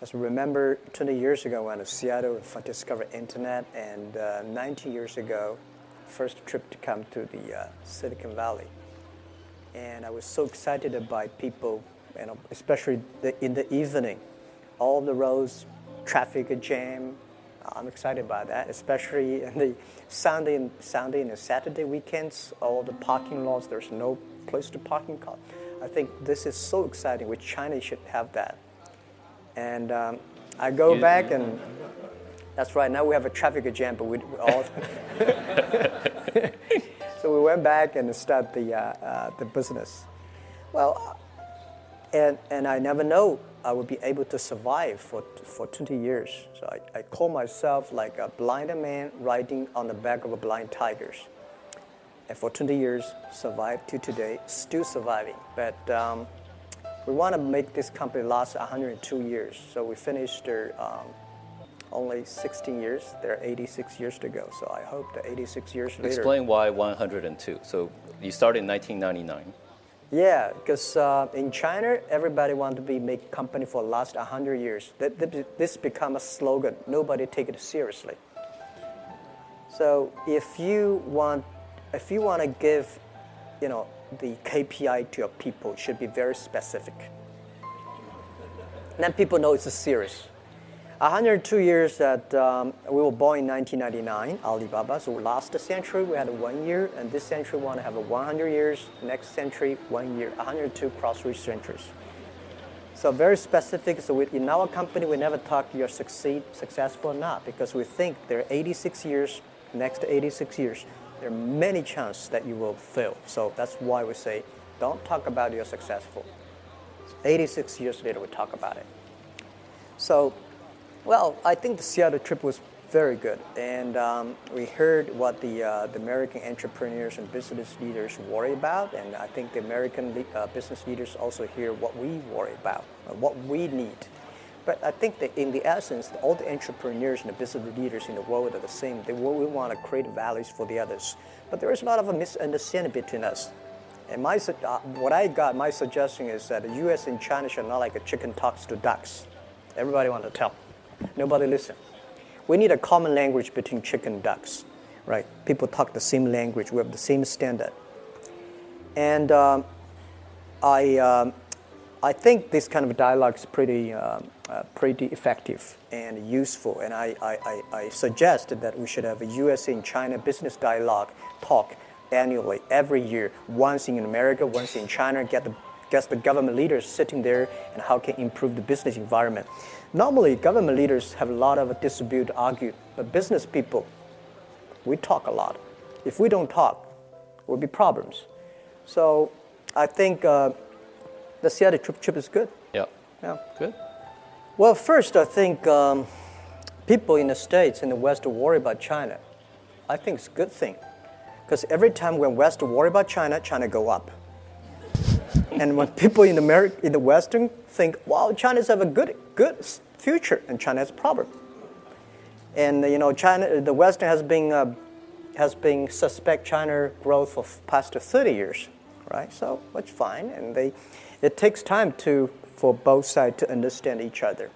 As I remember 20 years ago, I went to Seattle and discovered internet, and 19 years ago, first trip to come to the Silicon Valley. And I was so excited by people, especially in the evening, all the roads, traffic jam. I'm excited by that, especially in the Sunday and Saturday weekends, all the parking lots, there's no place to parking car. I think this is so exciting, which China should have that. And I go back, and that's right, now we have a traffic jam, but we all... So we went back and started the business. Well, and I never know I would be able to survive for 20 years. So I call myself like a blind man riding on the back of a blind tigers. And for 20 years, survived to today, still surviving. But we want to make this company last 102 years. So we finished only 16 years. There are 86 years to go. So I hope that 86 years later... Explain why 102. So you started in 1999. Yeah, because in China, everybody wants to make company for the last 100 years. This become a slogan. Nobody take it seriously. So if you want to give, the KPI to your people, it should be very specific. Then people know it's serious. 102 years that we were born in 1999, Alibaba. So last century we had 1 year, and this century we want to have 100 years. Next century, 1 year. 102 cross 3 centuries. So very specific. So in our company, we never talk you're successful or not, because we think there are 86 years. Next 86 years, there are many chances that you will fail. So that's why we say, don't talk about you're successful. 86 years later, we talk about it. So. Well, I think the Seattle trip was very good, and we heard what the American entrepreneurs and business leaders worry about, and I think the American business leaders also hear what we worry about, what we need. But I think that in the essence, all the entrepreneurs and the business leaders in the world are the same. We want to create values for the others, but there is a lot of a misunderstanding between us. And my suggestion is that the U.S. and China should not like a chicken talks to ducks. Everybody wants to tell. Nobody listen. We need a common language between chicken and ducks, right? People talk the same language. We have the same standard. And I think this kind of dialogue is pretty effective and useful. And I suggest that we should have a U.S. and China business dialogue talk annually, every year. Once in America, once in China. Get the government leaders sitting there and how can improve the business environment. Normally, government leaders have a lot of dispute, argue, but business people, we talk a lot. If we don't talk, there will be problems. So I think the Seattle trip is good. Yeah. Good. Well, first, I think people in the States, in the West, worry about China. I think it's a good thing. Because every time when West worry about China, China go up. And when people in the Western think, wow, China's have a good future, and China has a problem. And China, the Western has been suspect China growth for past 30 years, right? So that's fine, and it takes time for both sides to understand each other.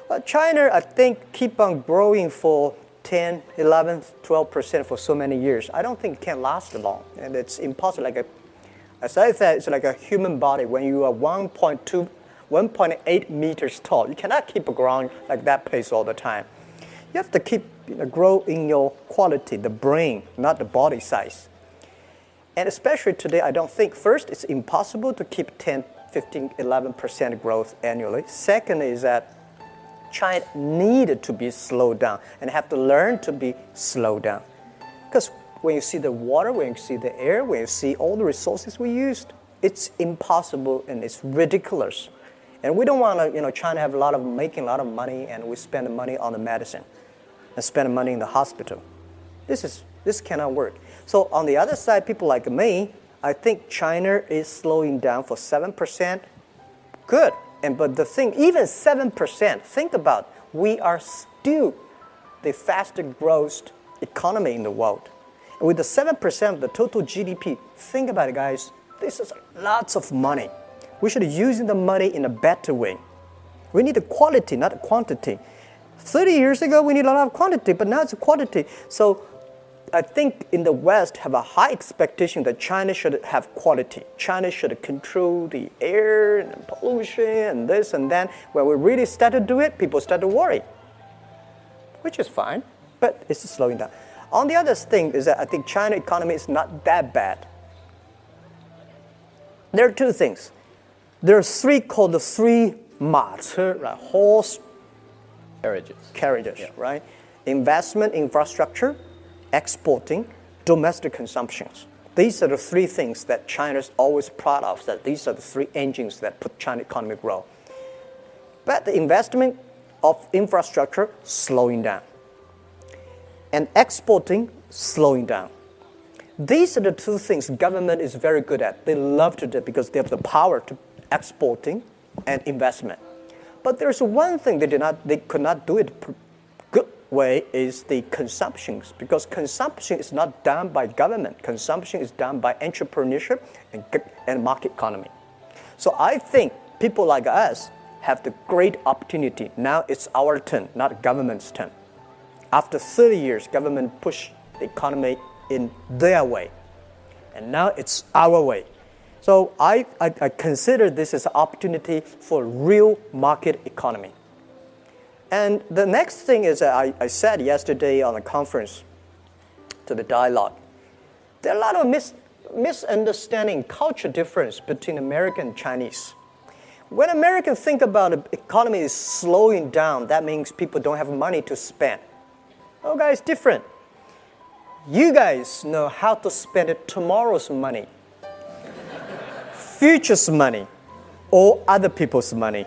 Well, China, I think, keep on growing for 10, 11, 12% for so many years. I don't think it can last long, and it's impossible. As I said, it's like a human body. When you are 1.8 meters tall, you cannot keep growing like that pace all the time. You have to keep grow in your quality, the brain, not the body size. And especially today, I don't think, first, it's impossible to keep 10, 15, 11% growth annually. Second is that China needed to be slowed down and have to learn to be slowed down. Because when you see the water, when you see the air, when you see all the resources we used, it's impossible and it's ridiculous. And we don't want to, China have making a lot of money, and we spend the money on the medicine and spend the money in the hospital. This cannot work. So on the other side, people like me, I think China is slowing down for 7%. Good. But the thing, even 7%, think about, we are still the fastest growth economy in the world. And with the 7% of the total GDP, think about it, guys. This is lots of money. We should use the money in a better way. We need the quality, not the quantity. 30 years ago, we need a lot of quantity, but now it's quality. So I think in the West have a high expectation that China should have quality. China should control the air and pollution and this and that. When we really start to do it, people start to worry, which is fine, but it's slowing down. On the other thing is that I think China economy is not that bad. There are two things. There are three called the three 马车, right? Horse carriages, yeah. Right? Investment, infrastructure, exporting, domestic consumptions. These are the three things that China's always proud of, that these are the three engines that put China economy grow. But the investment of infrastructure slowing down. And exporting slowing down. These are the two things government is very good at. They love to do it because they have the power to exporting and investment. But there's one thing they could not do it good way is the consumptions, because consumption is not done by government. Consumption is done by entrepreneurship and market economy. So I think people like us have the great opportunity. Now it's our turn, not government's turn. After 30 years, government pushed the economy in their way. And now it's our way. So I consider this as an opportunity for real market economy. And the next thing is that I said yesterday on a conference to the dialogue, there are a lot of misunderstanding, culture difference between American and Chinese. When Americans think about the economy is slowing down, that means people don't have money to spend. Oh, guys, different. You guys know how to spend tomorrow's money, future's money, or other people's money.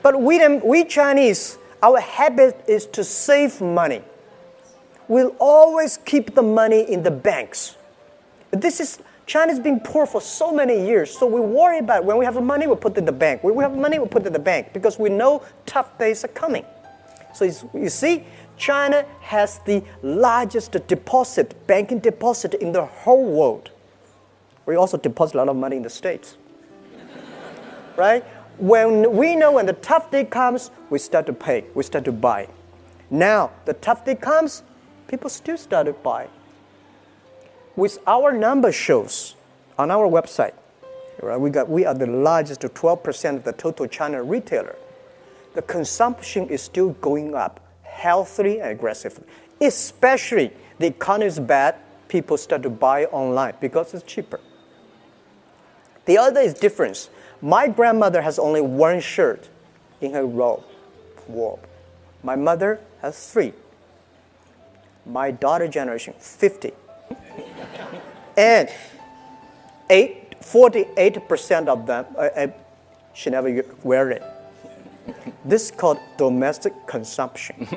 But we Chinese, our habit is to save money. We'll always keep the money in the banks. China's been poor for so many years, so we worry about it. When we have money, we put it in the bank. When we have money, we put it in the bank because we know tough days are coming. So you see, China has the largest banking deposit in the whole world. We also deposit a lot of money in the States. Right? When we know when the tough day comes, we start to pay, we start to buy. Now, the tough day comes, people still start to buy. With our number shows on our website, right, we are the largest, 12% of the total China retailer. The consumption is still going up, healthily and aggressively. Especially the economy is bad, people start to buy online because it's cheaper. The other is difference. My grandmother has only one shirt in her wardrobe. My mother has 3. My daughter generation, 50. And 48% of them, she never wear it. This is called domestic consumption.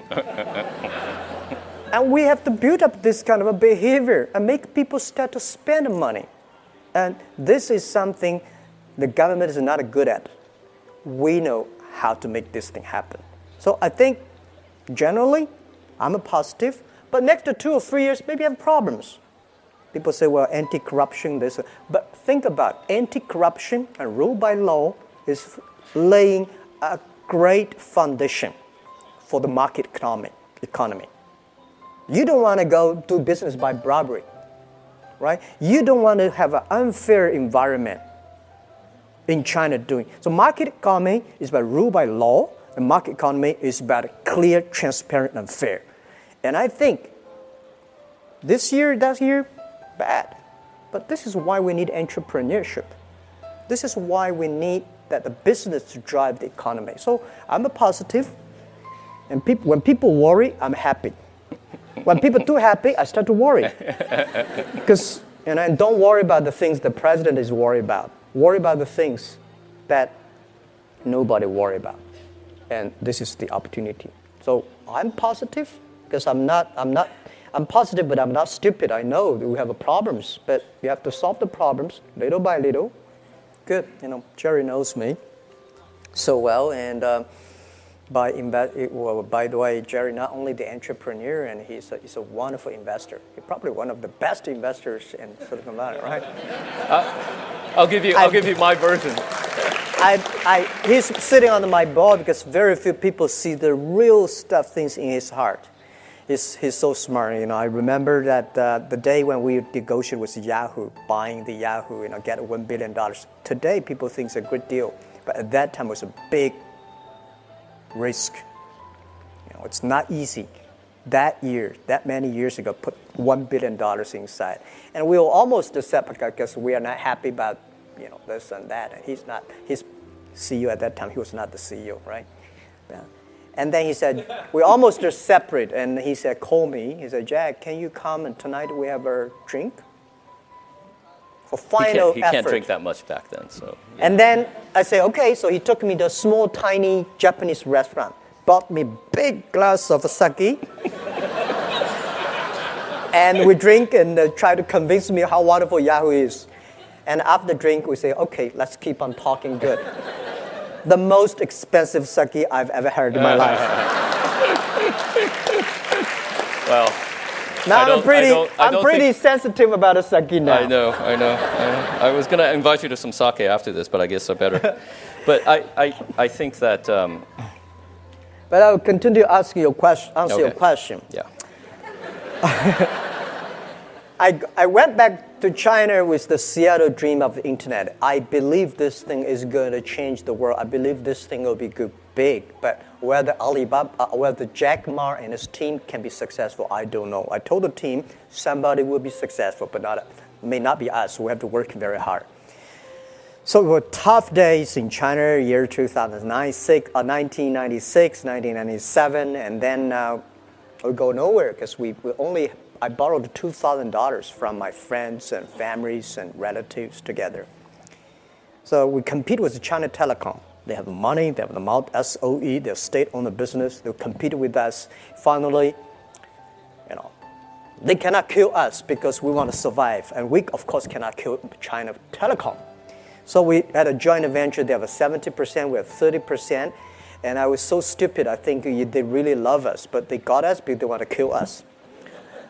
And we have to build up this kind of a behavior and make people start to spend money. And this is something the government is not good at. We know how to make this thing happen. So I think generally, I'm a positive, but next to 2 or 3 years, maybe I have problems. People say, well, anti-corruption, this. But think about anti-corruption and rule by law is laying a great foundation for the market economy. You don't want to go do business by bribery, right? You don't want to have an unfair environment in China doing. So market economy is by rule by law, and market economy is about clear, transparent, and fair. And I think this year, that year, bad. But this is why we need entrepreneurship. This is why we need that the business to drive the economy. So I'm a positive, and when people worry, I'm happy. When people are too happy, I start to worry. Because and don't worry about the things the president is worried about. Worry about the things that nobody worry about. And this is the opportunity. So I'm positive because I'm positive, but I'm not stupid. I know that we have problems, but we have to solve the problems little by little. Good, Jerry knows me so well, and by the way, Jerry not only the entrepreneur, and he's a wonderful investor. He's probably one of the best investors in Silicon Valley, right? I'll give you my version. He's sitting on my board because very few people see the real stuff, things in his heart. He's so smart. I remember that the day when we negotiated with Yahoo, buying the Yahoo, get $1 billion. Today, people think it's a good deal, but at that time, it was a big risk. It's not easy. That year, that many years ago, put $1 billion inside, and we were almost accept because we are not happy about this and that. And his CEO at that time, he was not the CEO, right? Yeah. And then he said, we almost are separate. And he said, call me. He said, Jack, can you come and tonight we have a drink? For final he effort. can't drink that much back then, so. Yeah. And then I said, okay. So he took me to a small, tiny Japanese restaurant, bought me big glass of sake. And we drink and try to convince me how wonderful Yahoo is. And after the drink, we say, okay, let's keep on talking good. The most expensive sake I've ever heard in my life. Well, now I'm pretty sensitive about a sake now. I know. I was going to invite you to some sake after this, but I guess I better. But I think that. But I will continue to answer your question. Yeah. I went back to China with the Seattle dream of the internet. I believe this thing is going to change the world. I believe this thing will be big. But whether whether Jack Ma and his team can be successful, I don't know. I told the team somebody will be successful, but may not be us. We have to work very hard. So it were tough days in China, year 1996, 1997, and then we go nowhere because I borrowed $2,000 from my friends and families and relatives together. So we compete with China Telecom. They have money, they have the amount, SOE, they're state-owned business. They compete with us. Finally, they cannot kill us because we want to survive. And we, of course, cannot kill China Telecom. So we had a joint venture. They have a 70%, we have 30%. And I was so stupid. I think they really love us, but they got us because they want to kill us.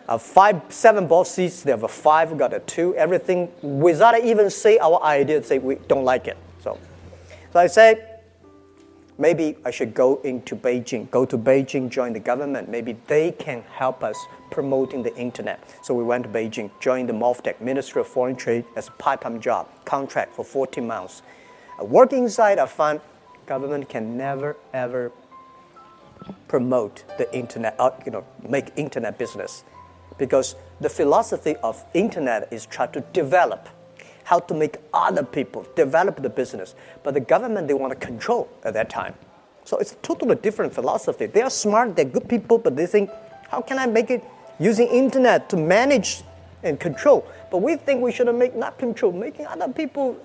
7 boss seats, they have a 5, we got a 2, everything without even say our idea, say we don't like it. So I said, maybe I should go to Beijing, join the government. Maybe they can help us promoting the internet. So we went to Beijing, joined the MOFTEC, Ministry of Foreign Trade, as a part-time job, contract for 14 months. Working inside, I found government can never, ever promote the internet, make internet business. Because the philosophy of internet is try to develop, how to make other people develop the business. But the government, they want to control at that time. So it's a totally different philosophy. They are smart, they're good people, but they think, how can I make it using internet to manage and control? But we think we should not control, making other people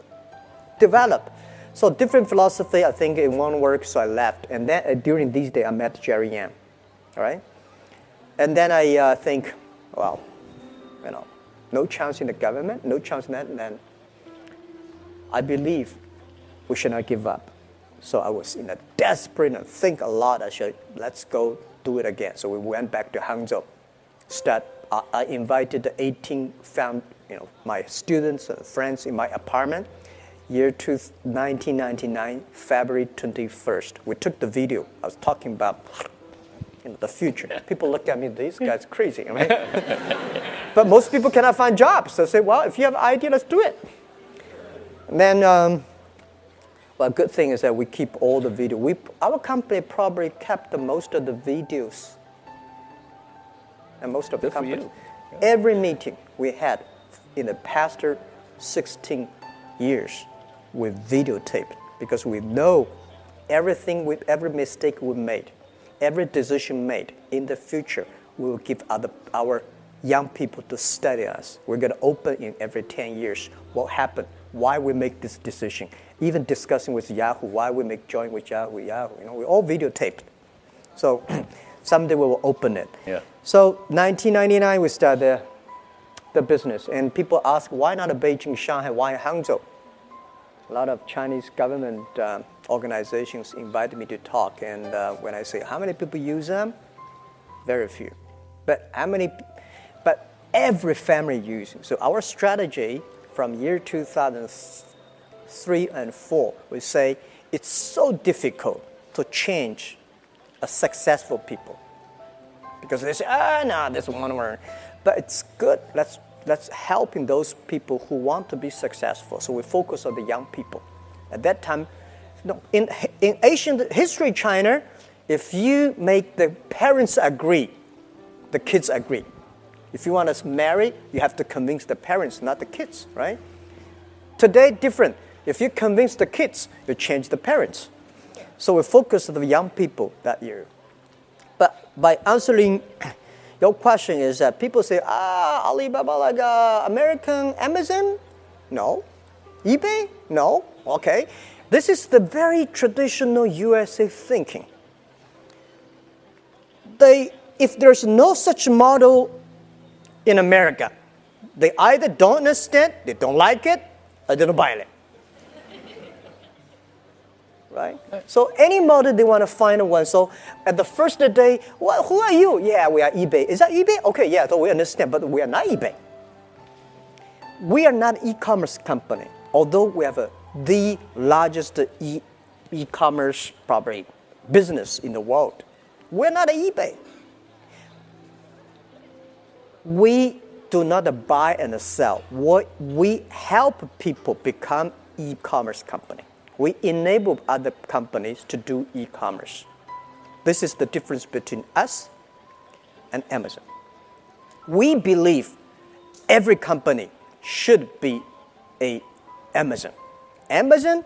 develop. So different philosophy, I think it won't work, so I left. And then during these days, I met Jerry Yang, all right? And then I think, well, no chance in the government, no chance in that, and then I believe we should not give up. So I was in a desperate and think a lot. Let's go do it again. So we went back to Hangzhou. I invited the 18 my students and friends in my apartment. Year 1999, February 21st. We took the video. I was talking about the future. People look at me, this guy's crazy, right? But most people cannot find jobs. So I say, well, if you have an idea, let's do it. And then, good thing is that we keep all the video. Our company probably kept most of the videos. And most of the company. Every meeting we had in the past 16 years, we videotaped because we know everything, every mistake we made. Every decision made in the future, we will give our young people to study us. We're going to open in every 10 years. What happened? Why we make this decision? Even discussing with Yahoo, why we join with Yahoo. We all videotaped. So someday we will open it. Yeah. So 1999, we started the business. And people ask, why not Beijing, Shanghai, why Hangzhou? A lot of Chinese government organizations invited me to talk, and when I say how many people use them, very few. But every family using. So our strategy from year 2000 3 and 4, we say it's so difficult to change a successful people. Because they say, no, this one word. But it's good. Let's helping those people who want to be successful. So we focus on the young people. At that time, in ancient history China, if you make the parents agree, the kids agree. If you want to marry, you have to convince the parents, not the kids, right? Today, different. If you convince the kids, you change the parents. So we focus on the young people that year. But by answering your question is that people say, Alibaba like American Amazon? No. eBay? No. Okay. This is the very traditional USA thinking. If there's no such model in America, they either don't understand, they don't like it, or they don't buy it. Right? So any model they want to find one. So at the first day, well, who are you? Yeah, we are eBay. Is that eBay? Okay, yeah, so we understand, but we are not eBay. We are not e-commerce company, although we have the largest e-commerce probably business in the world. We're not an eBay. We do not buy and sell. We help people become e-commerce company. We enable other companies to do e-commerce. This is the difference between us and Amazon. We believe every company should be an Amazon. Amazon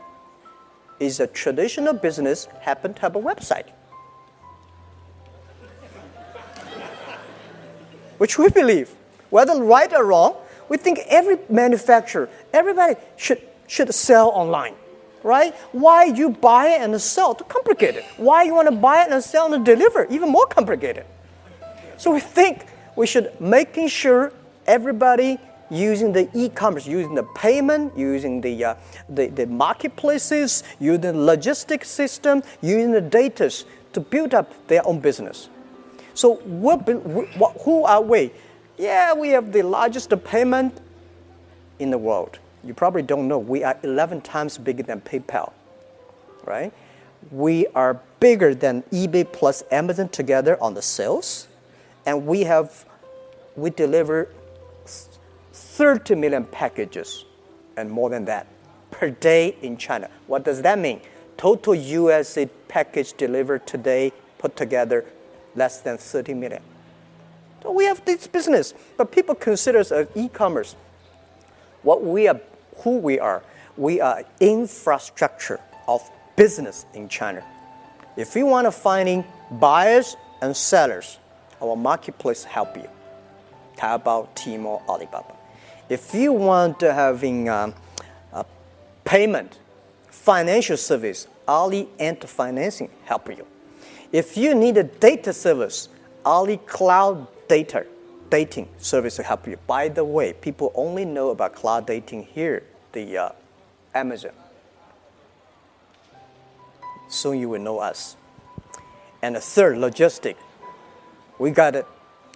is a traditional business, happen to have a website. Which we believe, whether right or wrong, we think every manufacturer, everybody should sell online. Right? Why you buy and sell? Too complicated. Why you want to buy it and sell and deliver? Even more complicated. So we think we should making sure everybody using the e-commerce, using the payment, using the marketplaces, using the logistics system, using the data to build up their own business. So who are we? Yeah, we have the largest payment in the world. You probably don't know, we are 11 times bigger than PayPal, right? We are bigger than eBay plus Amazon together on the sales, and we deliver 30 million packages and more than that per day in China. What does that mean? Total USA package delivered today put together less than 30 million. So we have this business, but people consider us as e-commerce. Who we are infrastructure of business in China. If you want to finding buyers and sellers, our marketplace help you. Taobao, Tmall, Alibaba. If you want to having a payment, financial service, Ali Ant Financing help you. If you need a data service, Ali Cloud Dating service to help you. By the way, people only know about cloud dating here, the Amazon. Soon you will know us. And the third, logistic. We got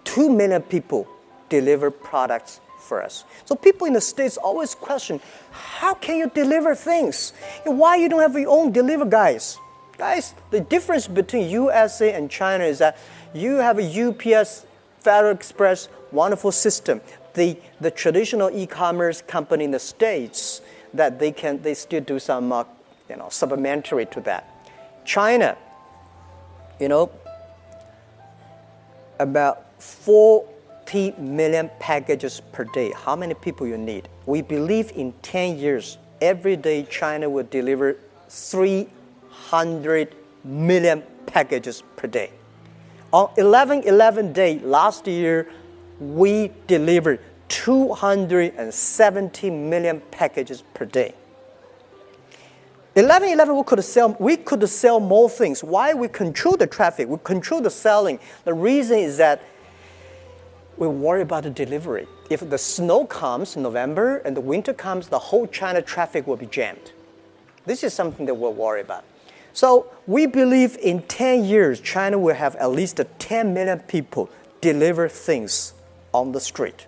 2 million people deliver products for us. So people in the States always question, how can you deliver things? Why you don't have your own deliver guys? Guys, the difference between USA and China is that you have a UPS, Federal Express, wonderful system. The traditional e-commerce company in the States that they still do some supplementary to that. China, about 40 million packages per day. How many people you need? We believe in 10 years, every day China will deliver 300 million packages per day. On 11/11 day last year, we delivered 270 million packages per day. 11/11 we could sell more things. Why? We control the traffic, we control the selling. The reason is that we worry about the delivery. If the snow comes in November and the winter comes, the whole China traffic will be jammed. This is something that we're worried about. So we believe in 10 years, China will have at least 10 million people deliver things on the street.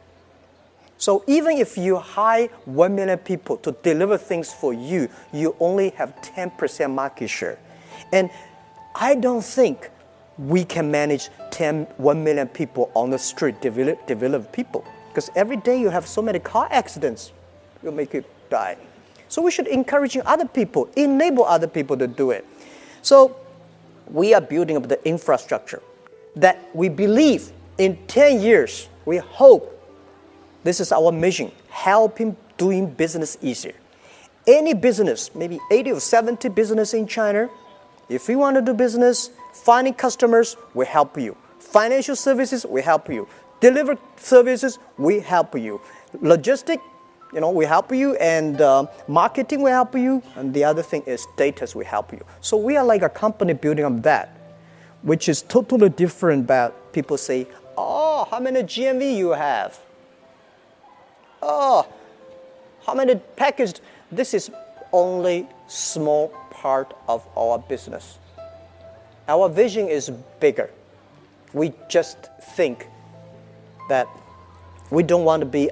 So even if you hire 1 million people to deliver things for you, you only have 10% market share. And I don't think we can manage 1 million people on the street, develop people. Because every day you have so many car accidents, will make you die. So we should encourage other people, enable other people to do it. So we are building up the infrastructure that we believe in 10 years, we hope, this is our mission, helping doing business easier. Any business, maybe 80 or 70 business in China, if you want to do business, finding customers, we help you. Financial services, we help you. Deliver services, we help you. Logistic, we help you, and marketing, we help you, and the other thing is data, we help you. So we are like a company building up that, which is totally different about people say, oh, how many GMV you have? Oh, how many packages? This is only small part of our business. Our vision is bigger. We just think that we don't want to be,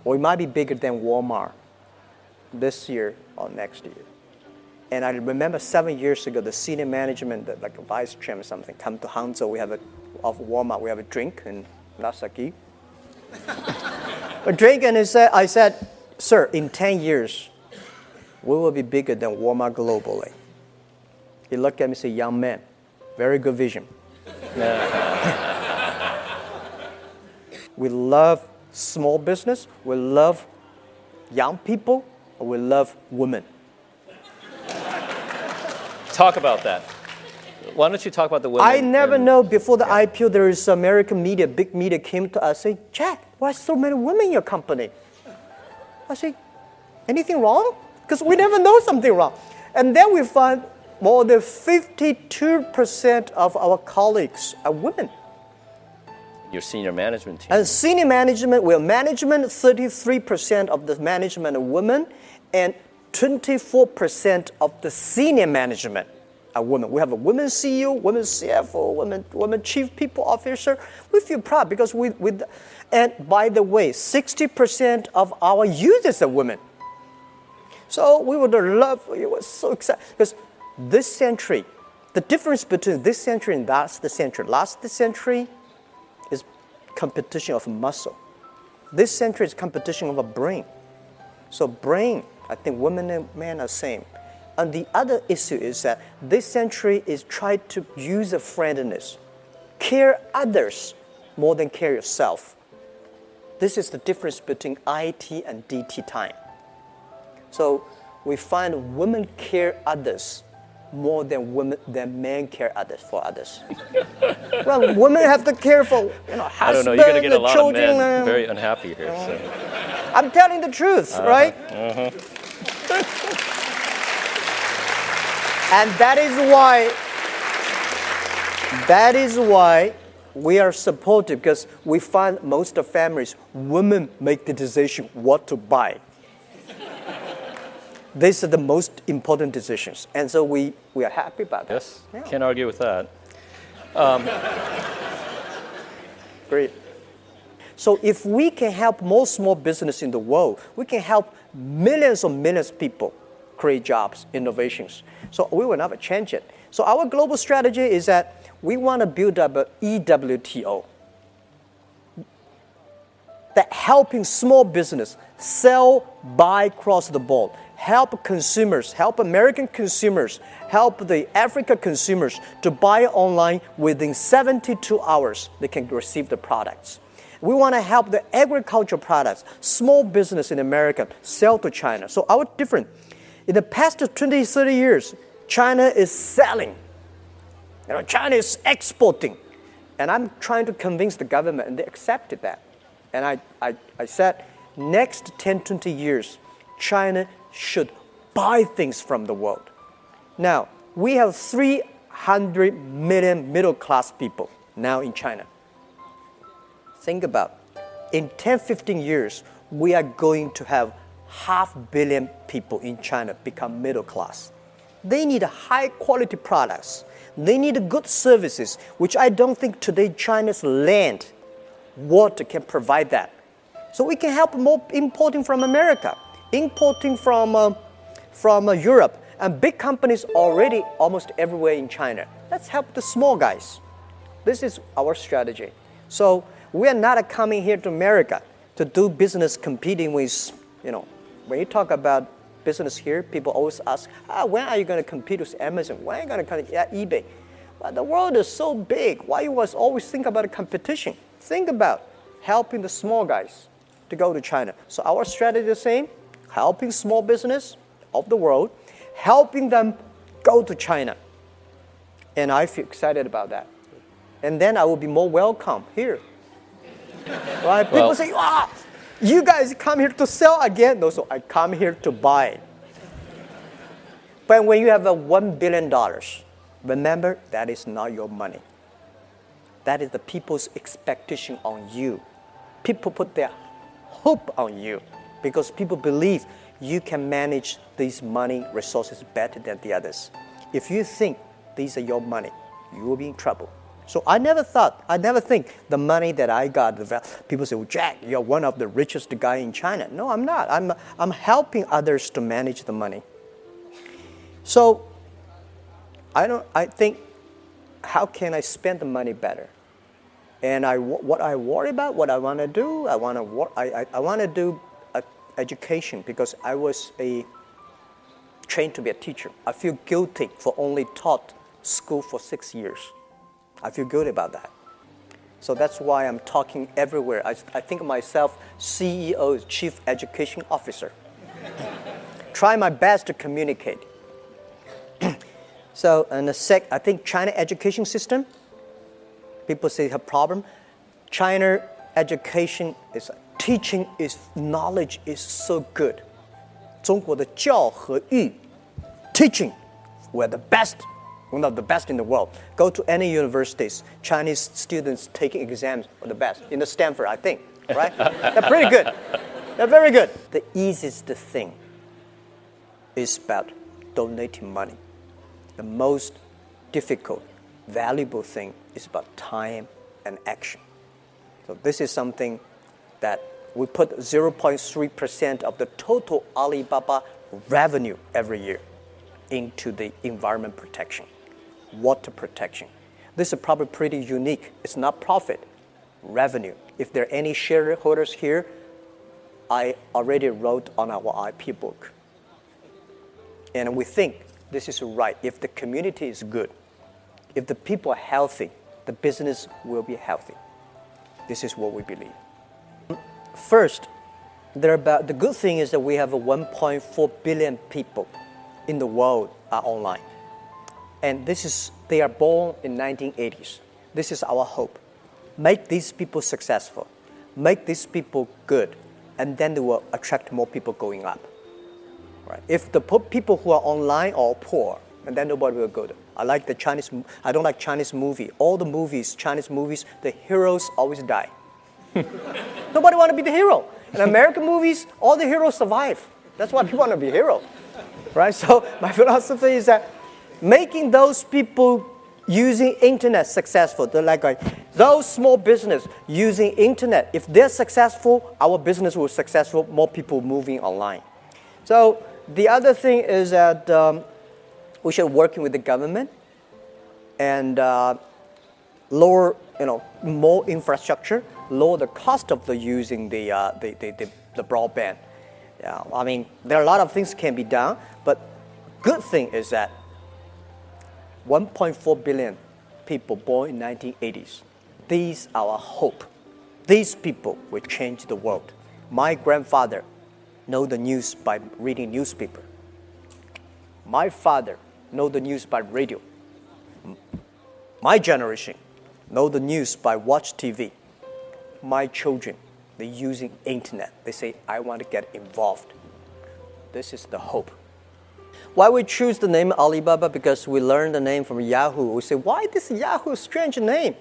we might be bigger than Walmart this year or next year. And I remember 7 years ago, the senior management, like a vice chairman or something, come to Hangzhou. Of Walmart, we have a drink in Nasaki. A drink, and I said, sir, in 10 years, we will be bigger than Walmart globally. He looked at me and said, young man, very good vision. We love small business, we love young people, we love women. Talk about that. Why don't you talk about the women? I never know, before the IPO, there is American media, big media came to us, say, Jack, why so many women in your company? I say, anything wrong? Because we never know something wrong. And then we find more than 52% of our colleagues are women. Your senior management team. And senior management, 33% of the management are women, and 24% of the senior management are women. We have a women CEO, women CFO, women chief people officer. We feel proud because and by the way, 60% of our users are women. So we would love, we were so excited because this century, the difference between this century and last century is competition of muscle. This century is competition of a brain. So brain, I think women and men are same. And the other issue is that this century is trying to use a friendliness, care others more than care yourself. This is the difference between IT and DT time. So we find women care others more than men care others for others. Well, women have to care for husband, I don't know. You're going to get a lot children, of men very unhappy here. So. I'm telling the truth, right? And that is why we are supportive, because we find most of families, women make the decision what to buy. These are the most important decisions. And so we are happy about that. Yes, can't argue with that. Great. So if we can help more small business in the world, we can help millions of people create jobs, innovations. So we will never change it. So our global strategy is that we want to build up an EWTO, that helping small business sell, buy across the board, help consumers, help American consumers, help the African consumers to buy online within 72 hours. They can receive the products. We want to help the agricultural products, small business in America, sell to China. So our different. In the past 20, 30 years, China is selling. China is exporting. And I'm trying to convince the government, and they accepted that. And I said, next 10, 20 years, China should buy things from the world. Now, we have 300 million middle-class people now in China. Think about, in 10, 15 years, we are going to have 500 million people in China become middle class. They need high-quality products. They need good services, which I don't think today China's land, water can provide that. So we can help more importing from America, importing from Europe, and big companies already almost everywhere in China. Let's help the small guys. This is our strategy. So we are not coming here to America to do business competing with, when you talk about business here, people always ask, when are you going to compete with Amazon? When are you going to compete with eBay? But the world is so big. Why you always think about a competition? Think about helping the small guys to go to China. So our strategy is the same, helping small business of the world, helping them go to China. And I feel excited about that. And then I will be more welcome here. Right? People say, you guys come here to sell again? No, so I come here to buy. But when you have a $1 billion, remember, that is not your money. That is the people's expectation on you. People put their hope on you because people believe you can manage these money resources better than the others. If you think these are your money, you will be in trouble. So I never think the money that I got, people say, well, Jack, you're one of the richest guy in China. No, I'm not. I'm helping others to manage the money. So I think, how can I spend the money better? And what I worry about, what I want to do, I want to do education because I was trained to be a teacher. I feel guilty for only taught school for 6 years. I feel good about that. So that's why I'm talking everywhere. I think of myself CEO, Chief Education Officer. Try my best to communicate. So, and I think China education system, people say have problem. China education is teaching is knowledge is so good. 中国的教和育 teaching, we're the best. One of the best in the world. Go to any universities, Chinese students taking exams are the best. In the Stanford, I think, right? They're pretty good. They're very good. The easiest thing is about donating money. The most difficult, valuable thing is about time and action. So this is something that we put 0.3% of the total Alibaba revenue every year into the environment protection. Water protection. This is probably pretty unique. It's not profit, revenue. If there are any shareholders here, I already wrote on our IP book. And we think this is right. If the community is good, if the people are healthy, the business will be healthy. This is what we believe. First, the good thing is that we have 1.4 billion people in the world are online. And they are born in 1980s. This is our hope. Make these people successful. Make these people good. And then they will attract more people going up. Right? If the people who are online are poor, and then nobody will go to. I don't like Chinese movie. All the movies, Chinese movies, the heroes always die. Nobody want to be the hero. In American movies, all the heroes survive. That's why people want to be hero. Right? So my philosophy is that making those people using internet successful, those small business using internet, if they're successful, our business will be successful, more people moving online. So the other thing is that we should work with the government and lower, more infrastructure, lower the cost of using the broadband. Yeah, I mean, there are a lot of things can be done, but good thing is that 1.4 billion people born in 1980s. These are our hope. These people will change the world. My grandfather know the news by reading newspaper. My father know the news by radio. My generation know the news by watch TV. My children, they're using internet. They say, I want to get involved. This is the hope. Why we choose the name Alibaba? Because we learned the name from Yahoo. We say, why this Yahoo strange name?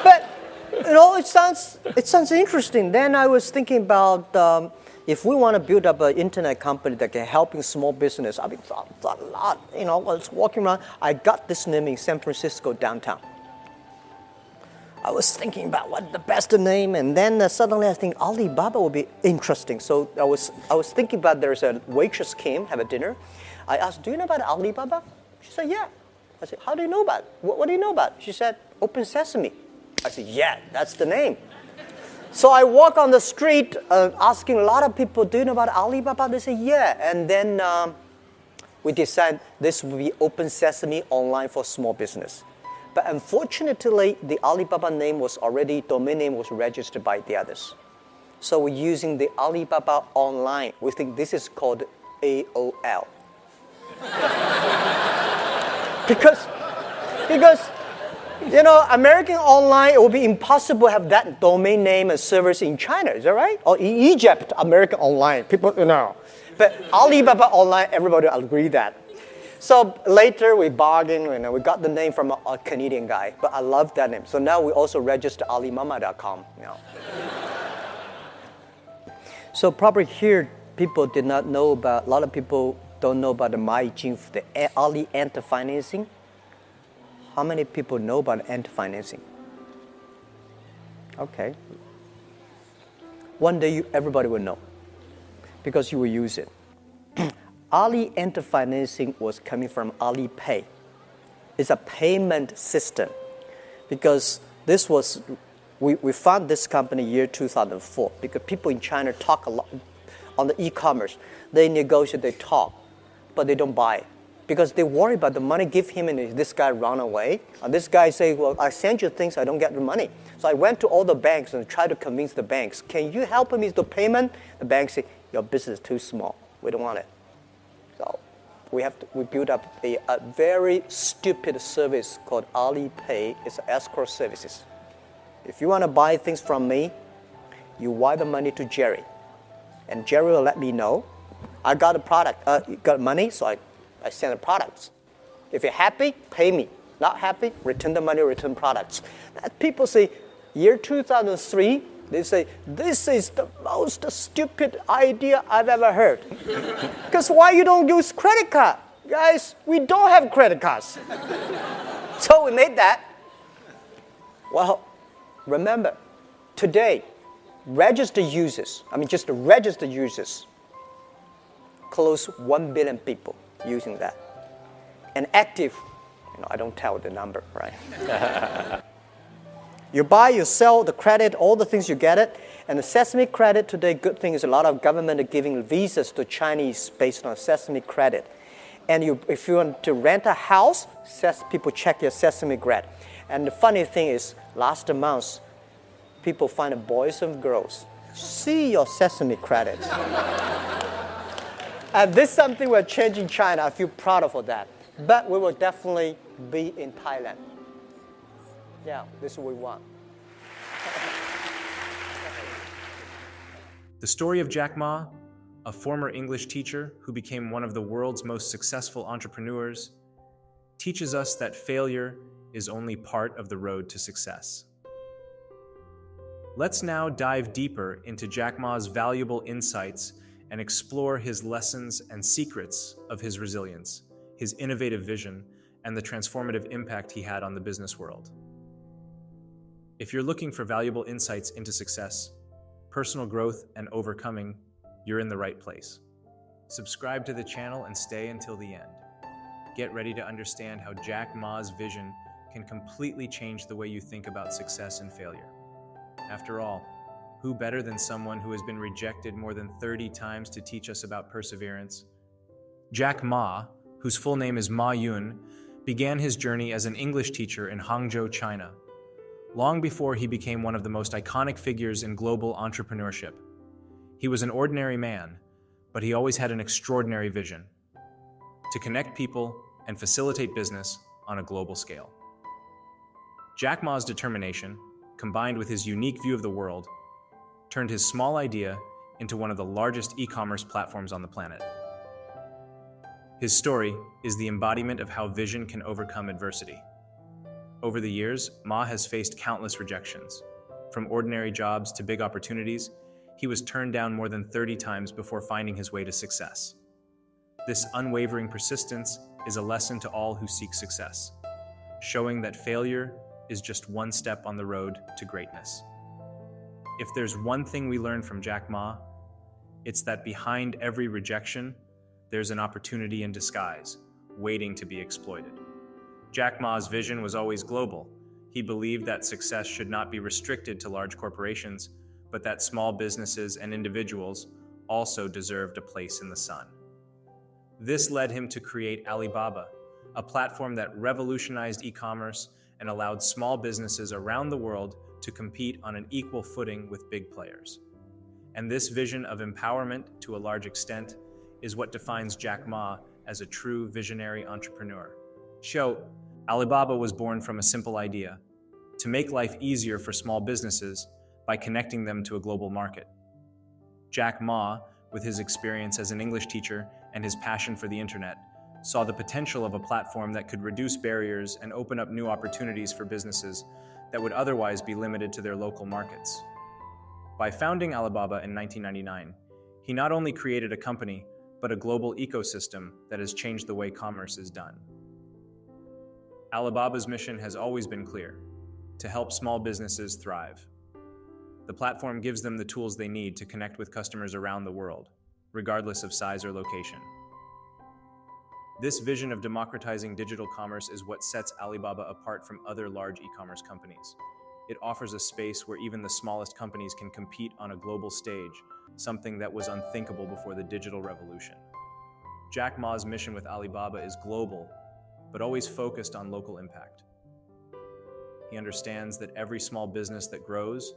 But it sounds interesting. Then I was thinking about if we want to build up an internet company that can help in small business. I mean, thought a lot. I was walking around. I got this name in San Francisco downtown. I was thinking about what the best name, and then suddenly I think Alibaba would be interesting. So I was thinking about there's a waitress came, have a dinner. I asked, do you know about Alibaba? She said, yeah. I said, how do you know about it? What do you know about it? She said, Open Sesame. I said, yeah, that's the name. So I walk on the street asking a lot of people, do you know about Alibaba? They say, yeah. And then we decided this would be Open Sesame online for small business. But unfortunately, the Alibaba name domain name was registered by the others. So we're using the Alibaba online. We think this is called AOL. because American online, it would be impossible to have that domain name and servers in China, is that right? Or in Egypt, American online, people, But Alibaba online, everybody agree that. So later we bargained, we got the name from a Canadian guy, but I love that name. So now we also register alimama.com. So probably here, people did not know about, a lot of people don't know about the Maijin, the Ali anti-financing. How many people know about anti-financing? Okay. One day everybody will know because you will use it. Ali anti-financing was coming from Alipay. It's a payment system because we found this company year 2004 because people in China talk a lot on the e-commerce. They negotiate, they talk, but they don't buy because they worry about the money give him and this guy run away. And this guy say, well, I send you things, I don't get the money. So I went to all the banks and tried to convince the banks, can you help me with the payment? The banks say, your business is too small. We don't want it. So we built up a very stupid service called Alipay. It's escrow services. If you want to buy things from me, you wire the money to Jerry. And Jerry will let me know. I got a product, got money, so I send the products. If you're happy, pay me. Not happy, return the money, return products. People say, year 2003, they say, this is the most stupid idea I've ever heard. Because why you don't use credit card? Guys, we don't have credit cards. So we made that. Well, remember, today, registered users, just the registered users, close 1 billion people using that. And active, I don't tell the number, right? You buy, you sell, the credit, all the things you get it. And the Sesame credit today, good thing is a lot of government are giving visas to Chinese based on Sesame credit. And if you want to rent a house, people check your Sesame credit. And the funny thing is, last month, people find boys and girls. See your Sesame credit. And this is something we're changing in China. I feel proud of that. But we will definitely be in Thailand. Yeah, this is what we want. The story of Jack Ma, a former English teacher who became one of the world's most successful entrepreneurs, teaches us that failure is only part of the road to success. Let's now dive deeper into Jack Ma's valuable insights and explore his lessons and secrets of his resilience, his innovative vision, and the transformative impact he had on the business world. If you're looking for valuable insights into success, personal growth, and overcoming, you're in the right place. Subscribe to the channel and stay until the end. Get ready to understand how Jack Ma's vision can completely change the way you think about success and failure. After all, who better than someone who has been rejected more than 30 times to teach us about perseverance? Jack Ma, whose full name is Ma Yun, began his journey as an English teacher in Hangzhou, China, long before he became one of the most iconic figures in global entrepreneurship. He was an ordinary man, but he always had an extraordinary vision: to connect people and facilitate business on a global scale. Jack Ma's determination, combined with his unique view of the world, turned his small idea into one of the largest e-commerce platforms on the planet. His story is the embodiment of how vision can overcome adversity. Over the years, Ma has faced countless rejections. From ordinary jobs to big opportunities, he was turned down more than 30 times before finding his way to success. This unwavering persistence is a lesson to all who seek success, showing that failure is just one step on the road to greatness. If there's one thing we learn from Jack Ma, it's that behind every rejection, there's an opportunity in disguise, waiting to be exploited. Jack Ma's vision was always global. He believed that success should not be restricted to large corporations, but that small businesses and individuals also deserved a place in the sun. This led him to create Alibaba, a platform that revolutionized e-commerce and allowed small businesses around the world to compete on an equal footing with big players. And this vision of empowerment, to a large extent, is what defines Jack Ma as a true visionary entrepreneur. Alibaba was born from a simple idea: to make life easier for small businesses by connecting them to a global market. Jack Ma, with his experience as an English teacher and his passion for the internet, saw the potential of a platform that could reduce barriers and open up new opportunities for businesses that would otherwise be limited to their local markets. By founding Alibaba in 1999, he not only created a company, but a global ecosystem that has changed the way commerce is done. Alibaba's mission has always been clear: to help small businesses thrive. The platform gives them the tools they need to connect with customers around the world, regardless of size or location. This vision of democratizing digital commerce is what sets Alibaba apart from other large e-commerce companies. It offers a space where even the smallest companies can compete on a global stage, something that was unthinkable before the digital revolution. Jack Ma's mission with Alibaba is global, but always focused on local impact. He understands that every small business that grows,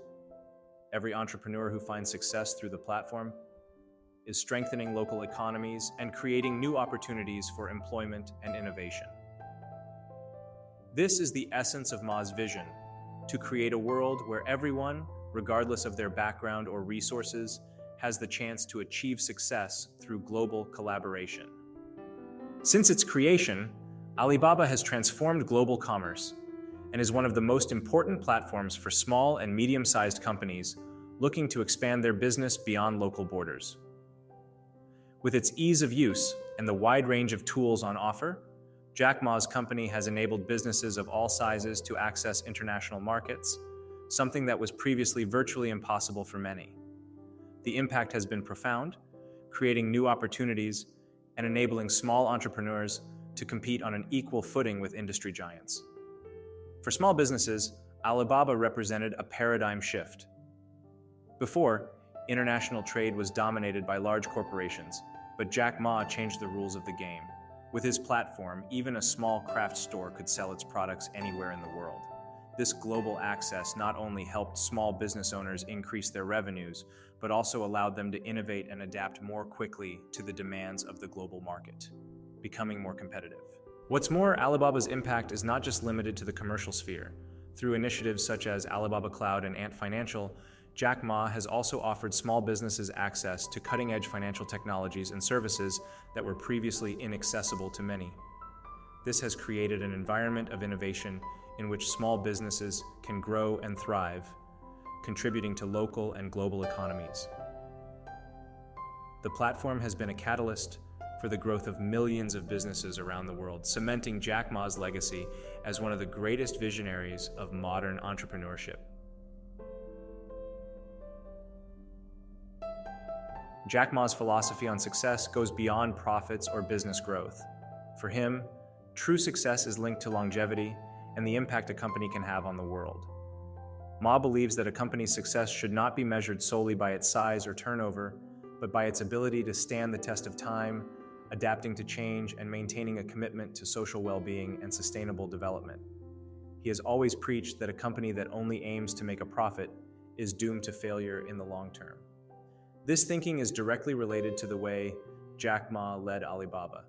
every entrepreneur who finds success through the platform, is strengthening local economies and creating new opportunities for employment and innovation. This is the essence of Ma's vision: to create a world where everyone, regardless of their background or resources, has the chance to achieve success through global collaboration. Since its creation, Alibaba has transformed global commerce and is one of the most important platforms for small and medium-sized companies looking to expand their business beyond local borders. With its ease of use and the wide range of tools on offer, Jack Ma's company has enabled businesses of all sizes to access international markets, something that was previously virtually impossible for many. The impact has been profound, creating new opportunities and enabling small entrepreneurs to compete on an equal footing with industry giants. For small businesses, Alibaba represented a paradigm shift. Before, international trade was dominated by large corporations, but Jack Ma changed the rules of the game. With his platform, even a small craft store could sell its products anywhere in the world. This global access not only helped small business owners increase their revenues, but also allowed them to innovate and adapt more quickly to the demands of the global market, becoming more competitive. What's more, Alibaba's impact is not just limited to the commercial sphere. Through initiatives such as Alibaba Cloud and Ant Financial, Jack Ma has also offered small businesses access to cutting-edge financial technologies and services that were previously inaccessible to many. This has created an environment of innovation in which small businesses can grow and thrive, contributing to local and global economies. The platform has been a catalyst for the growth of millions of businesses around the world, cementing Jack Ma's legacy as one of the greatest visionaries of modern entrepreneurship. Jack Ma's philosophy on success goes beyond profits or business growth. For him, true success is linked to longevity and the impact a company can have on the world. Ma believes that a company's success should not be measured solely by its size or turnover, but by its ability to stand the test of time, adapting to change, and maintaining a commitment to social well-being and sustainable development. He has always preached that a company that only aims to make a profit is doomed to failure in the long term. This thinking is directly related to the way Jack Ma led Alibaba.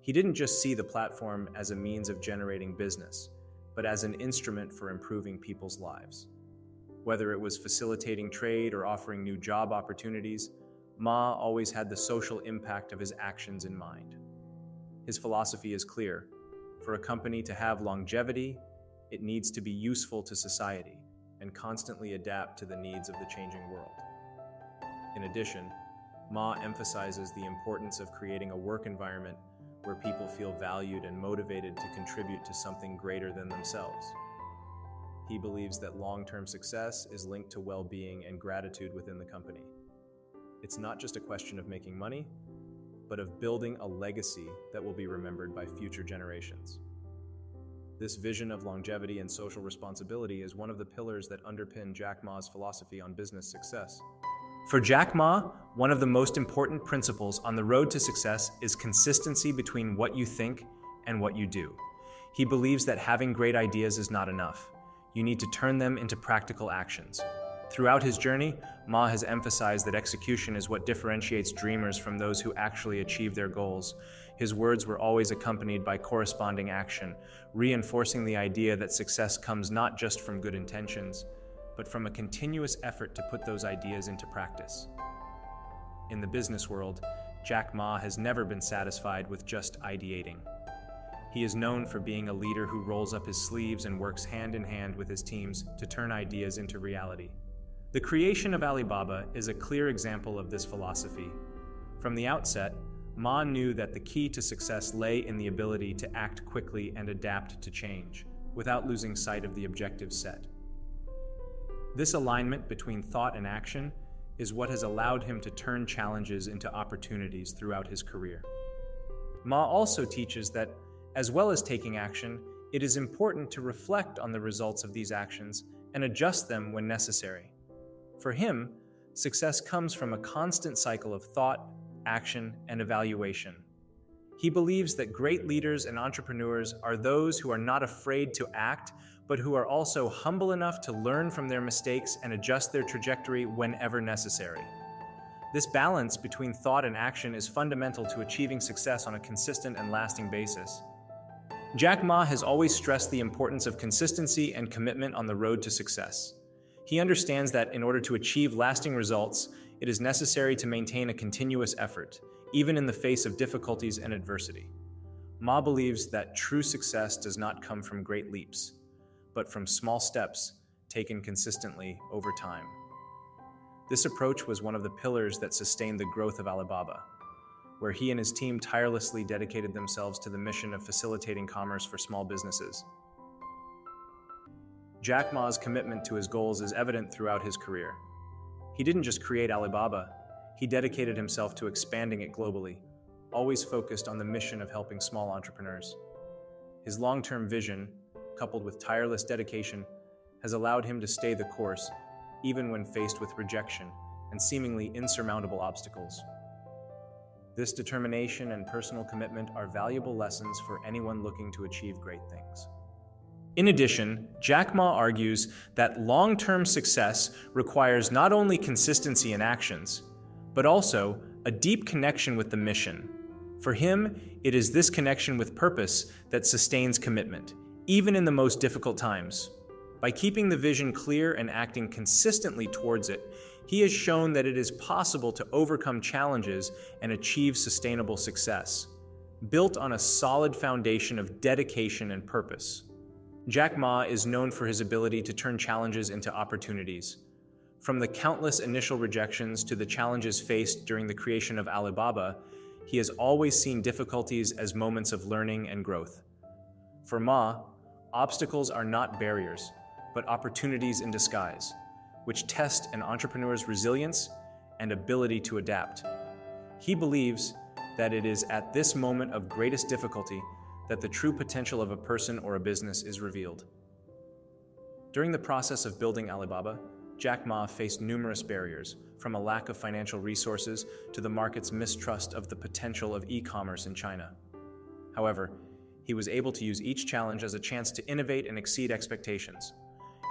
He didn't just see the platform as a means of generating business, but as an instrument for improving people's lives. Whether it was facilitating trade or offering new job opportunities, Ma always had the social impact of his actions in mind. His philosophy is clear: for a company to have longevity, it needs to be useful to society and constantly adapt to the needs of the changing world. In addition, Ma emphasizes the importance of creating a work environment where people feel valued and motivated to contribute to something greater than themselves. He believes that long-term success is linked to well-being and gratitude within the company. It's not just a question of making money, but of building a legacy that will be remembered by future generations. This vision of longevity and social responsibility is one of the pillars that underpin Jack Ma's philosophy on business success. For Jack Ma, one of the most important principles on the road to success is consistency between what you think and what you do. He believes that having great ideas is not enough. You need to turn them into practical actions. Throughout his journey, Ma has emphasized that execution is what differentiates dreamers from those who actually achieve their goals. His words were always accompanied by corresponding action, reinforcing the idea that success comes not just from good intentions, but from a continuous effort to put those ideas into practice. In the business world, Jack Ma has never been satisfied with just ideating. He is known for being a leader who rolls up his sleeves and works hand in hand with his teams to turn ideas into reality. The creation of Alibaba is a clear example of this philosophy. From the outset, Ma knew that the key to success lay in the ability to act quickly and adapt to change, without losing sight of the objectives set. This alignment between thought and action is what has allowed him to turn challenges into opportunities throughout his career. Ma also teaches that, as well as taking action, it is important to reflect on the results of these actions and adjust them when necessary. For him, success comes from a constant cycle of thought, action, and evaluation. He believes that great leaders and entrepreneurs are those who are not afraid to act, but who are also humble enough to learn from their mistakes and adjust their trajectory whenever necessary. This balance between thought and action is fundamental to achieving success on a consistent and lasting basis. Jack Ma has always stressed the importance of consistency and commitment on the road to success. He understands that in order to achieve lasting results, it is necessary to maintain a continuous effort, even in the face of difficulties and adversity. Ma believes that true success does not come from great leaps, but from small steps taken consistently over time. This approach was one of the pillars that sustained the growth of Alibaba, where he and his team tirelessly dedicated themselves to the mission of facilitating commerce for small businesses. Jack Ma's commitment to his goals is evident throughout his career. He didn't just create Alibaba, he dedicated himself to expanding it globally, always focused on the mission of helping small entrepreneurs. His long-term vision, coupled with tireless dedication, has allowed him to stay the course, even when faced with rejection and seemingly insurmountable obstacles. This determination and personal commitment are valuable lessons for anyone looking to achieve great things. In addition, Jack Ma argues that long-term success requires not only consistency in actions, but also a deep connection with the mission. For him, it is this connection with purpose that sustains commitment, even in the most difficult times. By keeping the vision clear and acting consistently towards it, he has shown that it is possible to overcome challenges and achieve sustainable success, built on a solid foundation of dedication and purpose. Jack Ma is known for his ability to turn challenges into opportunities. From the countless initial rejections to the challenges faced during the creation of Alibaba, he has always seen difficulties as moments of learning and growth. For Ma, obstacles are not barriers, but opportunities in disguise, which test an entrepreneur's resilience and ability to adapt. He believes that it is at this moment of greatest difficulty that the true potential of a person or a business is revealed. During the process of building Alibaba, Jack Ma faced numerous barriers, from a lack of financial resources to the market's mistrust of the potential of e-commerce in China. However, he was able to use each challenge as a chance to innovate and exceed expectations.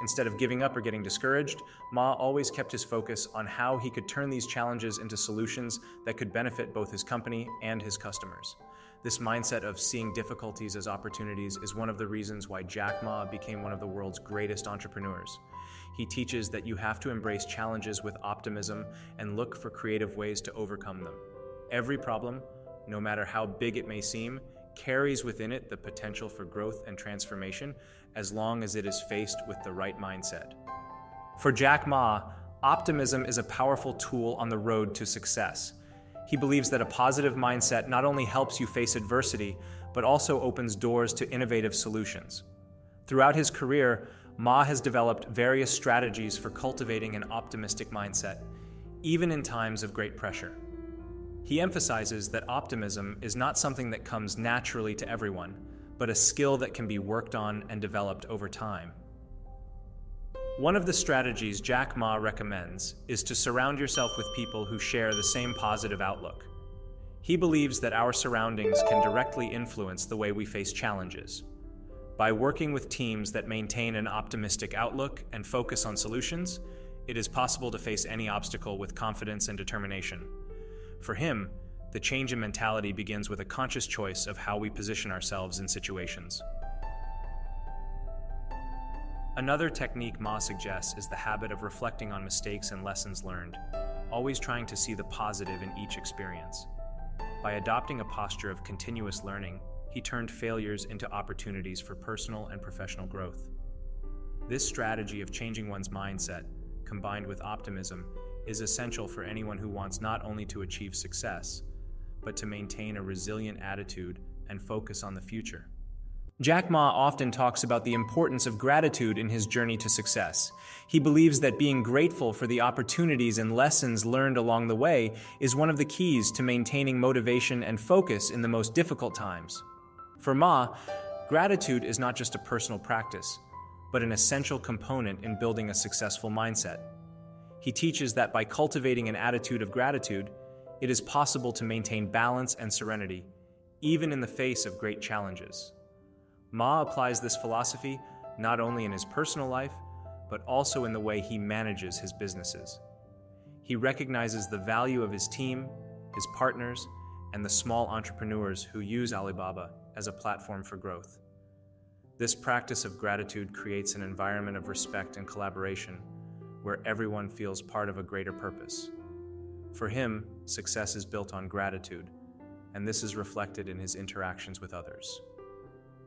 Instead of giving up or getting discouraged, Ma always kept his focus on how he could turn these challenges into solutions that could benefit both his company and his customers. This mindset of seeing difficulties as opportunities is one of the reasons why Jack Ma became one of the world's greatest entrepreneurs. He teaches that you have to embrace challenges with optimism and look for creative ways to overcome them. Every problem, no matter how big it may seem, carries within it the potential for growth and transformation as long as it is faced with the right mindset. For Jack Ma, optimism is a powerful tool on the road to success. He believes that a positive mindset not only helps you face adversity, but also opens doors to innovative solutions. Throughout his career, Ma has developed various strategies for cultivating an optimistic mindset, even in times of great pressure. He emphasizes that optimism is not something that comes naturally to everyone, but a skill that can be worked on and developed over time. One of the strategies Jack Ma recommends is to surround yourself with people who share the same positive outlook. He believes that our surroundings can directly influence the way we face challenges. By working with teams that maintain an optimistic outlook and focus on solutions, it is possible to face any obstacle with confidence and determination. For him, the change in mentality begins with a conscious choice of how we position ourselves in situations. Another technique Ma suggests is the habit of reflecting on mistakes and lessons learned, always trying to see the positive in each experience. By adopting a posture of continuous learning, he turned failures into opportunities for personal and professional growth. This strategy of changing one's mindset, combined with optimism, is essential for anyone who wants not only to achieve success, but to maintain a resilient attitude and focus on the future. Jack Ma often talks about the importance of gratitude in his journey to success. He believes that being grateful for the opportunities and lessons learned along the way is one of the keys to maintaining motivation and focus in the most difficult times. For Ma, gratitude is not just a personal practice, but an essential component in building a successful mindset. He teaches that by cultivating an attitude of gratitude, it is possible to maintain balance and serenity, even in the face of great challenges. Ma applies this philosophy not only in his personal life, but also in the way he manages his businesses. He recognizes the value of his team, his partners, and the small entrepreneurs who use Alibaba as a platform for growth. This practice of gratitude creates an environment of respect and collaboration where everyone feels part of a greater purpose. For him, success is built on gratitude, and this is reflected in his interactions with others.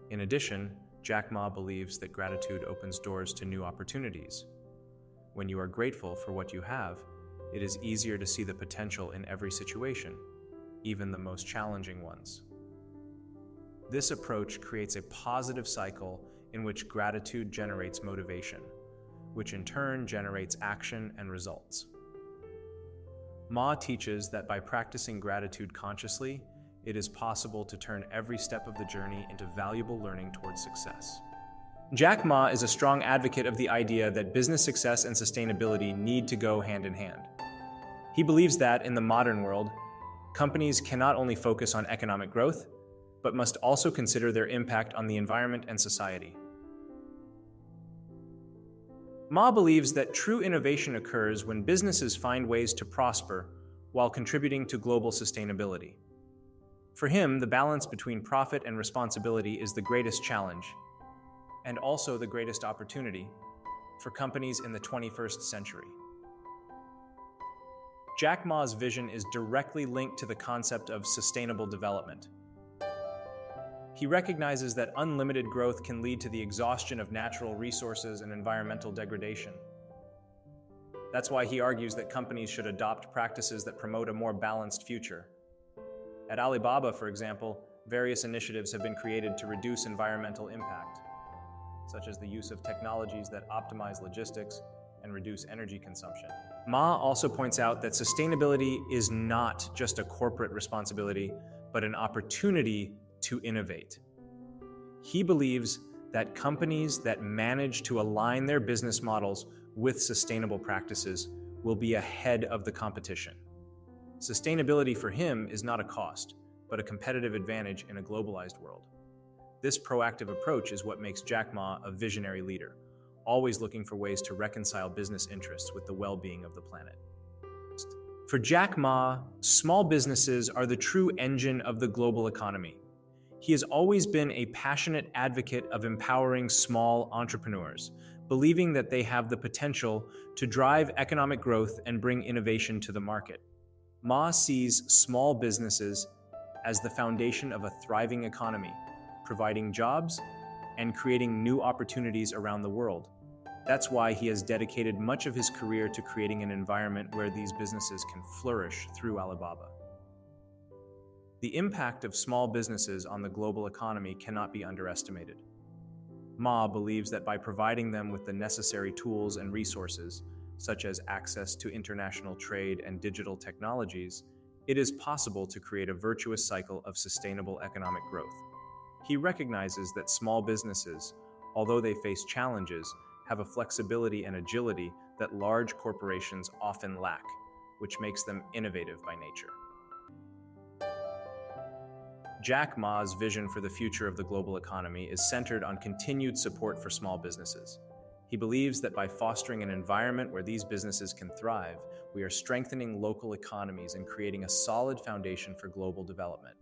In addition, Jack Ma believes that gratitude opens doors to new opportunities. When you are grateful for what you have, it is easier to see the potential in every situation, even the most challenging ones. This approach creates a positive cycle in which gratitude generates motivation, which in turn generates action and results. Ma teaches that by practicing gratitude consciously, it is possible to turn every step of the journey into valuable learning towards success. Jack Ma is a strong advocate of the idea that business success and sustainability need to go hand in hand. He believes that, in the modern world, companies cannot only focus on economic growth, but must also consider their impact on the environment and society. Ma believes that true innovation occurs when businesses find ways to prosper while contributing to global sustainability. For him, the balance between profit and responsibility is the greatest challenge, and also the greatest opportunity for companies in the 21st century. Jack Ma's vision is directly linked to the concept of sustainable development. He recognizes that unlimited growth can lead to the exhaustion of natural resources and environmental degradation. That's why he argues that companies should adopt practices that promote a more balanced future. At Alibaba, for example, various initiatives have been created to reduce environmental impact, such as the use of technologies that optimize logistics and reduce energy consumption. Ma also points out that sustainability is not just a corporate responsibility, but an opportunity to innovate. He believes that companies that manage to align their business models with sustainable practices will be ahead of the competition. Sustainability for him is not a cost, but a competitive advantage in a globalized world. This proactive approach is what makes Jack Ma a visionary leader, always looking for ways to reconcile business interests with the well-being of the planet. For Jack Ma, small businesses are the true engine of the global economy. He has always been a passionate advocate of empowering small entrepreneurs, believing that they have the potential to drive economic growth and bring innovation to the market. Ma sees small businesses as the foundation of a thriving economy, providing jobs and creating new opportunities around the world. That's why he has dedicated much of his career to creating an environment where these businesses can flourish through Alibaba. The impact of small businesses on the global economy cannot be underestimated. Ma believes that by providing them with the necessary tools and resources, such as access to international trade and digital technologies, it is possible to create a virtuous cycle of sustainable economic growth. He recognizes that small businesses, although they face challenges, have a flexibility and agility that large corporations often lack, which makes them innovative by nature. Jack Ma's vision for the future of the global economy is centered on continued support for small businesses. He believes that by fostering an environment where these businesses can thrive, we are strengthening local economies and creating a solid foundation for global development.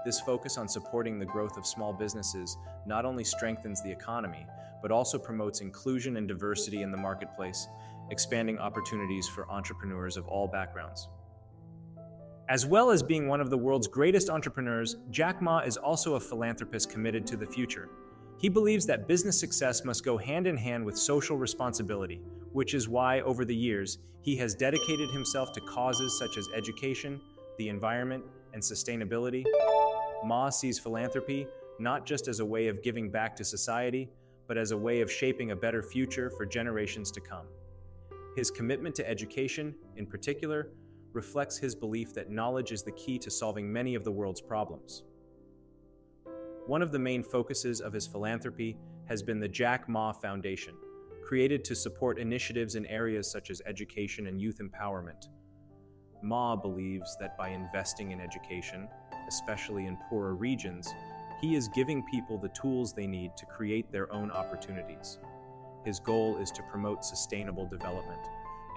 This focus on supporting the growth of small businesses not only strengthens the economy, but also promotes inclusion and diversity in the marketplace, expanding opportunities for entrepreneurs of all backgrounds. As well as being one of the world's greatest entrepreneurs, Jack Ma is also a philanthropist committed to the future. He believes that business success must go hand in hand with social responsibility, which is why, over the years, he has dedicated himself to causes such as education, the environment, and sustainability. Ma sees philanthropy not just as a way of giving back to society, but as a way of shaping a better future for generations to come. His commitment to education, in particular, reflects his belief that knowledge is the key to solving many of the world's problems. One of the main focuses of his philanthropy has been the Jack Ma Foundation, created to support initiatives in areas such as education and youth empowerment. Ma believes that by investing in education, especially in poorer regions, he is giving people the tools they need to create their own opportunities. His goal is to promote sustainable development,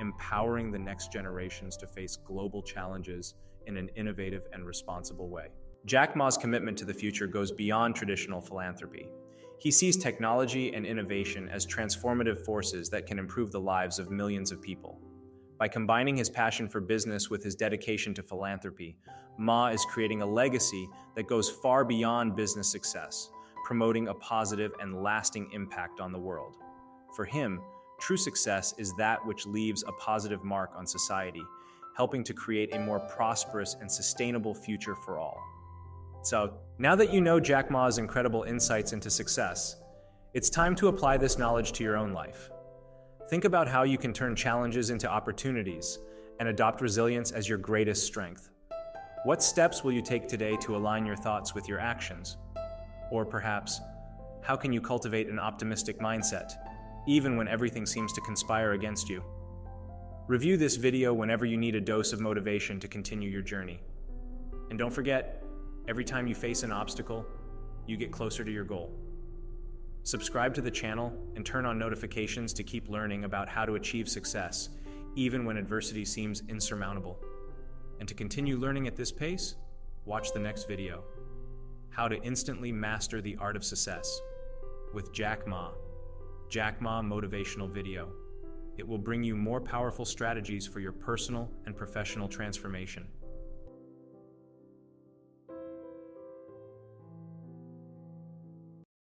empowering the next generations to face global challenges in an innovative and responsible way. Jack Ma's commitment to the future goes beyond traditional philanthropy. He sees technology and innovation as transformative forces that can improve the lives of millions of people. By combining his passion for business with his dedication to philanthropy, Ma is creating a legacy that goes far beyond business success, promoting a positive and lasting impact on the world. For him, true success is that which leaves a positive mark on society, helping to create a more prosperous and sustainable future for all. So, now that you know Jack Ma's incredible insights into success, it's time to apply this knowledge to your own life. Think about how you can turn challenges into opportunities and adopt resilience as your greatest strength. What steps will you take today to align your thoughts with your actions? Or perhaps, how can you cultivate an optimistic mindset, even when everything seems to conspire against you? Review this video whenever you need a dose of motivation to continue your journey. And don't forget, every time you face an obstacle, you get closer to your goal. Subscribe to the channel and turn on notifications to keep learning about how to achieve success, even when adversity seems insurmountable. And to continue learning at this pace, watch the next video, How to Instantly Master the Art of Success, with Jack Ma. Jack Ma Motivational Video. It will bring you more powerful strategies for your personal and professional transformation.